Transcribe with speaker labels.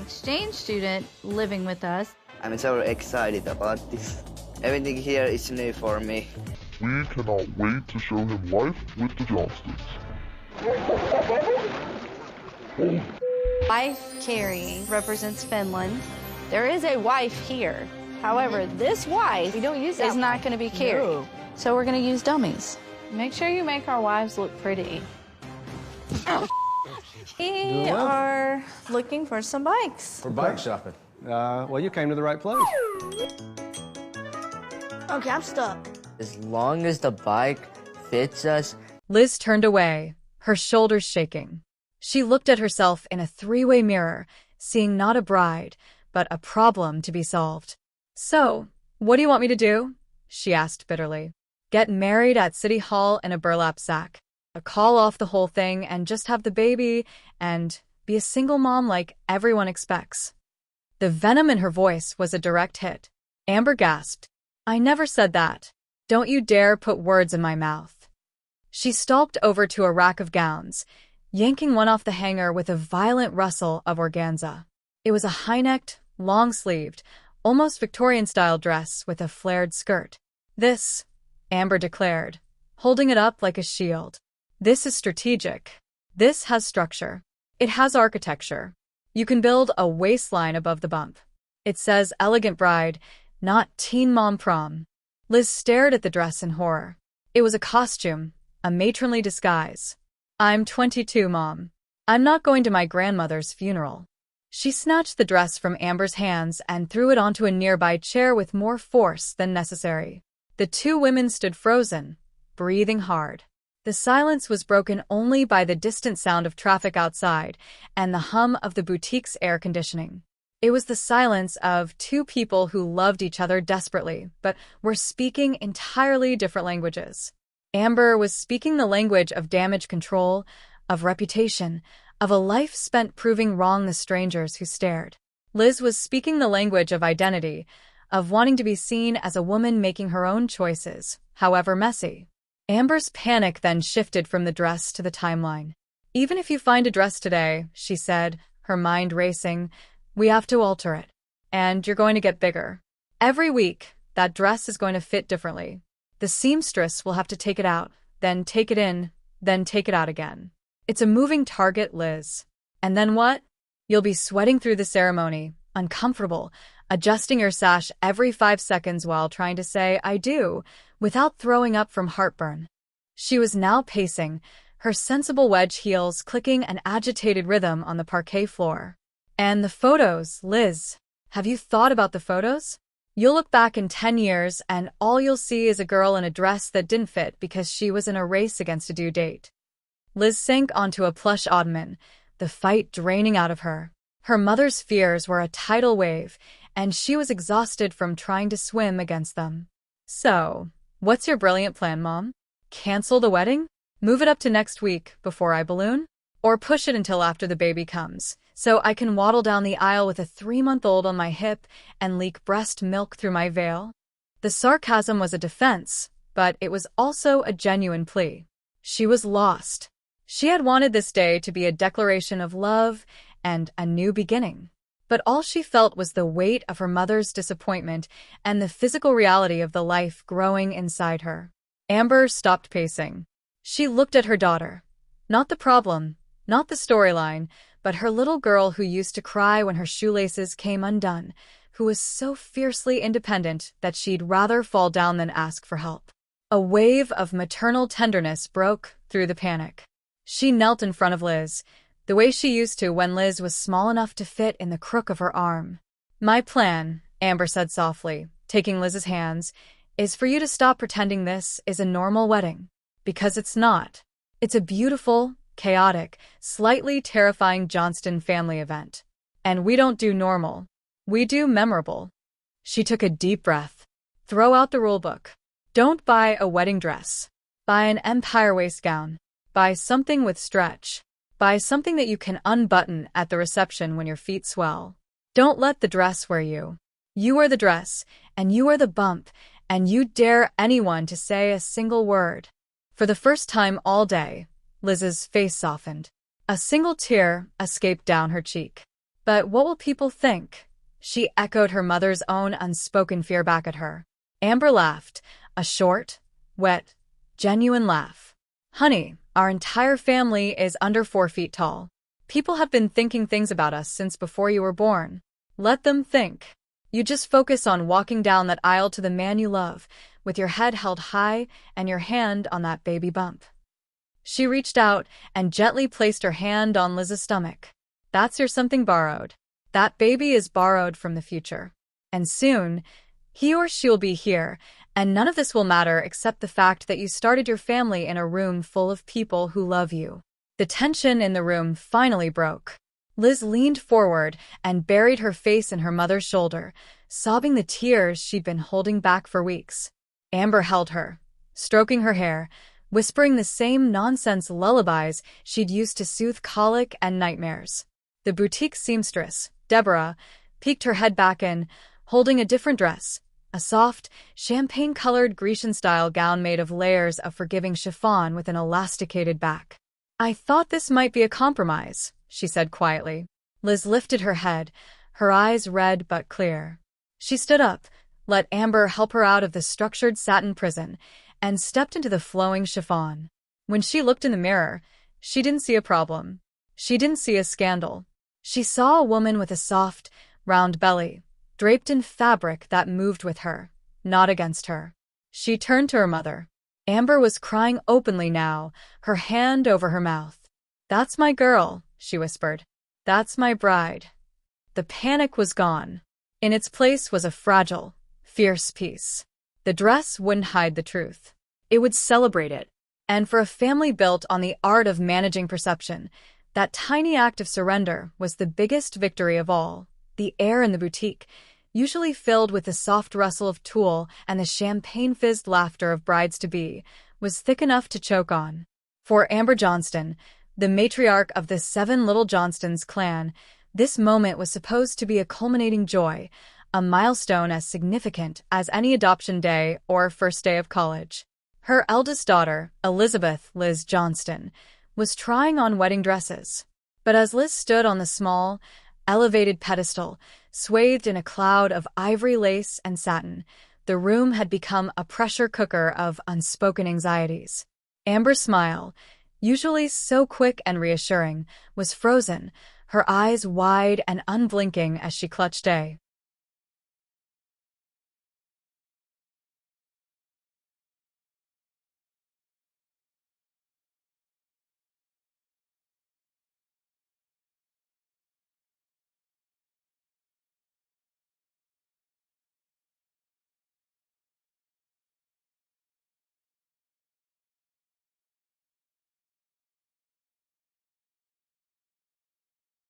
Speaker 1: exchange student living with us.
Speaker 2: I'm so excited about this. Everything here is new for me.
Speaker 3: We cannot wait to show him life with the Johnsons.
Speaker 1: Wife Carrie represents Finland. There is a wife here. However, this wife
Speaker 4: We don't use that
Speaker 1: is not going to be Carrie.
Speaker 4: No.
Speaker 1: So we're going to use dummies. Make sure you make our wives look pretty. We are looking for some bikes.
Speaker 5: For bike shopping.
Speaker 6: Well, you came to the right place.
Speaker 4: Okay, I'm stuck.
Speaker 2: As long as the bike fits us.
Speaker 7: Liz turned away, her shoulders shaking. She looked at herself in a three-way mirror, seeing not a bride, but a problem to be solved. So, what do you want me to do? She asked bitterly. Get married at City Hall in a burlap sack. Call off the whole thing and just have the baby and be a single mom like everyone expects. The venom in her voice was a direct hit. Amber gasped. I never said that. Don't you dare put words in my mouth. She stalked over to a rack of gowns, yanking one off the hanger with a violent rustle of organza. It was a high-necked, long-sleeved, almost Victorian-style dress with a flared skirt. This, Amber declared, holding it up like a shield. This is strategic. This has structure. It has architecture. You can build a waistline above the bump. It says elegant bride, not teen mom prom. Liz stared at the dress in horror. It was a costume, a matronly disguise. I'm 22, Mom. I'm not going to my grandmother's funeral. She snatched the dress from Amber's hands and threw it onto a nearby chair with more force than necessary. The two women stood frozen, breathing hard. The silence was broken only by the distant sound of traffic outside and the hum of the boutique's air conditioning. It was the silence of two people who loved each other desperately, but were speaking entirely different languages. Amber was speaking the language of damage control, of reputation, of a life spent proving wrong the strangers who stared. Liz was speaking the language of identity, of wanting to be seen as a woman making her own choices, however messy. Amber's panic then shifted from the dress to the timeline. Even if you find a dress today, she said, her mind racing, we have to alter it. And you're going to get bigger. Every week, that dress is going to fit differently. The seamstress will have to take it out, then take it in, then take it out again. It's a moving target, Liz. And then what? You'll be sweating through the ceremony, uncomfortable, adjusting your sash every 5 seconds while trying to say, I do, without throwing up from heartburn. She was now pacing, her sensible wedge heels clicking an agitated rhythm on the parquet floor. And the photos, Liz. Have you thought about the photos? You'll look back in 10 years and all you'll see is a girl in a dress that didn't fit because she was in a race against a due date. Liz sank onto a plush ottoman, the fight draining out of her. Her mother's fears were a tidal wave, and she was exhausted from trying to swim against them. So, what's your brilliant plan, Mom? Cancel the wedding? Move it up to next week before I balloon? Or push it until after the baby comes, so I can waddle down the aisle with a 3-month-old on my hip and leak breast milk through my veil? The sarcasm was a defense, but it was also a genuine plea. She was lost. She had wanted this day to be a declaration of love and a new beginning. But all she felt was the weight of her mother's disappointment and the physical reality of the life growing inside her. Amber stopped pacing. She looked at her daughter. Not the problem, not the storyline, but her little girl who used to cry when her shoelaces came undone, who was so fiercely independent that she'd rather fall down than ask for help. A wave of maternal tenderness broke through the panic. She knelt in front of Liz, the way she used to when Liz was small enough to fit in the crook of her arm. My plan, Amber said softly, taking Liz's hands, is for you to stop pretending this is a normal wedding. Because it's not. It's a beautiful, chaotic, slightly terrifying Johnston family event. And we don't do normal. We do memorable. She took a deep breath. Throw out the rulebook. Don't buy a wedding dress. Buy an empire waist gown. Buy something with stretch. Buy something that you can unbutton at the reception when your feet swell. Don't let the dress wear you. You are the dress, and you are the bump, and you dare anyone to say a single word. For the first time all day, Liz's face softened. A single tear escaped down her cheek. But what will people think? She echoed her mother's own unspoken fear back at her. Amber laughed, a short, wet, genuine laugh. Honey, our entire family is under 4 feet tall. People have been thinking things about us since before you were born. Let them think. You just focus on walking down that aisle to the man you love, with your head held high and your hand on that baby bump. She reached out and gently placed her hand on Liz's stomach. That's your something borrowed. That baby is borrowed from the future. And soon, he or she will be here, and none of this will matter except the fact that you started your family in a room full of people who love you. The tension in the room finally broke. Liz leaned forward and buried her face in her mother's shoulder, sobbing the tears she'd been holding back for weeks. Amber held her, stroking her hair, whispering the same nonsense lullabies she'd used to soothe colic and nightmares. The boutique seamstress, Deborah, peeked her head back in, holding a different dress, a soft, champagne-colored Grecian-style gown made of layers of forgiving chiffon with an elasticated back. I thought this might be a compromise, she said quietly. Liz lifted her head, her eyes red but clear. She stood up, let Amber help her out of the structured satin prison, and stepped into the flowing chiffon. When she looked in the mirror, she didn't see a problem. She didn't see a scandal. She saw a woman with a soft, round belly, draped in fabric that moved with her, not against her. She turned to her mother. Amber was crying openly now, her hand over her mouth. "That's my girl," she whispered. "That's my bride." The panic was gone. In its place was a fragile, fierce peace. The dress wouldn't hide the truth. It would celebrate it. And for a family built on the art of managing perception, that tiny act of surrender was the biggest victory of all. The air in the boutique, usually filled with the soft rustle of tulle and the champagne-fizzed laughter of brides-to-be, was thick enough to choke on. For Amber Johnston, the matriarch of the 7 Little Johnstons clan, this moment was supposed to be a culminating joy, a milestone as significant as any adoption day or first day of college. Her eldest daughter, Elizabeth Liz Johnston, was trying on wedding dresses. But as Liz stood on the small, elevated pedestal, swathed in a cloud of ivory lace and satin, the room had become a pressure cooker of unspoken anxieties. Amber's smile, usually so quick and reassuring, was frozen, her eyes wide and unblinking as she clutched A